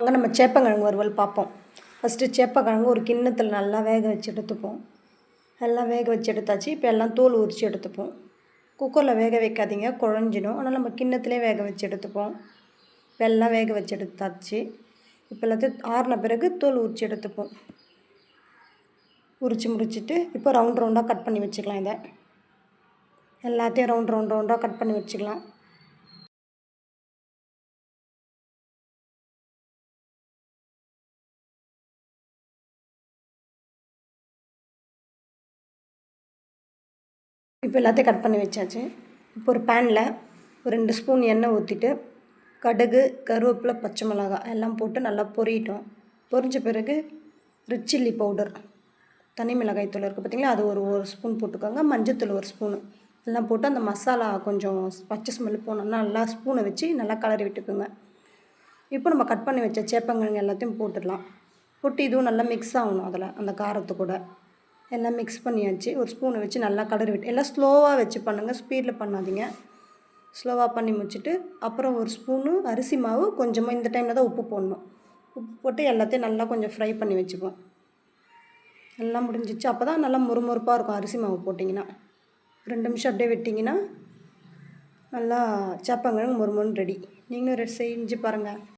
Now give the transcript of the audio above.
அங்கே நம்ம சேப்பங்கிழங்கு வறுவல் பார்ப்போம். ஃபஸ்ட்டு சேப்பக்கிழங்கு ஒரு கிண்ணத்தில் நல்லா வேக வச்சு எடுத்துப்போம். எல்லாம் வேக வச்சு எடுத்தாச்சு. இப்போ எல்லாம் தோல் உரித்து எடுத்துப்போம். குக்கரில் வேக வைக்காதீங்க, குழஞ்சிடும். அதனால் நம்ம கிண்ணத்துலேயே வேக வச்சு எடுத்துப்போம். இப்போ எல்லாம் வேக வச்சு எடுத்தாச்சு. இப்போ எல்லாத்தையும் ஆறின பிறகு தோல் உரித்து எடுத்துப்போம். உரித்து முடிச்சுட்டு இப்போ ரவுண்டாக கட் பண்ணி வச்சுக்கலாம். இதை எல்லாத்தையும் ரவுண்டாக கட் பண்ணி வச்சுக்கலாம். இப்போ எல்லாத்தையும் கட் பண்ணி வச்சாச்சு. இப்போ ஒரு பேனில் ஒரு 2 ஸ்பூன் எண்ணெய் ஊற்றிட்டு கடுகு, கருவேப்பிலை, பச்சை மிளகாய் எல்லாம் போட்டு நல்லா பொரியட்டும். பொரிஞ்ச பிறகு ரெட் சில்லி பவுடர், தனி மிளகாய் தூள் இருக்குது பார்த்திங்களா, அது ஒரு ஸ்பூன் போட்டுக்கோங்க. மஞ்சத்தூள் 1 ஸ்பூனு எல்லாம் போட்டு அந்த மசாலா கொஞ்சம் பச்சை ஸ்மெல் போனோம்னா நல்லா ஸ்பூனை வச்சு நல்லா கலரி விட்டுக்குங்க. இப்போ நம்ம கட் பண்ணி வச்ச சேப்பங்கிழங்கு எல்லாத்தையும் போட்டுடலாம். போட்டு இதுவும் நல்லா மிக்ஸ் ஆகணும். அதில் அந்த காரத்து கூட எல்லாம் மிக்ஸ் பண்ணியாச்சு. ஒரு ஸ்பூனை வச்சு நல்லா கலரி விட்டு எல்லாம் ஸ்லோவாக வச்சு பண்ணுங்கள், ஸ்பீடில் பண்ணாதீங்க. ஸ்லோவாக பண்ணி முடிச்சுட்டு அப்புறம் 1 ஸ்பூனு அரிசி மாவு, கொஞ்சமாக இந்த டைமில் தான் உப்பு போடணும். உப்பு போட்டு எல்லாத்தையும் நல்லா கொஞ்சம் ஃப்ரை பண்ணி வச்சுப்போம். எல்லாம் முடிஞ்சிச்சு. அப்போ தான் நல்லா முறுமுறுப்பாக இருக்கும். அரிசி மாவு போட்டிங்கன்னா 2 நிமிஷம் அப்படியே விட்டிங்கன்னா நல்லா சேப்பங்கிழங்கு முறுமுறுன்னு ரெடி. நீங்களும் செஞ்சு பாருங்கள்.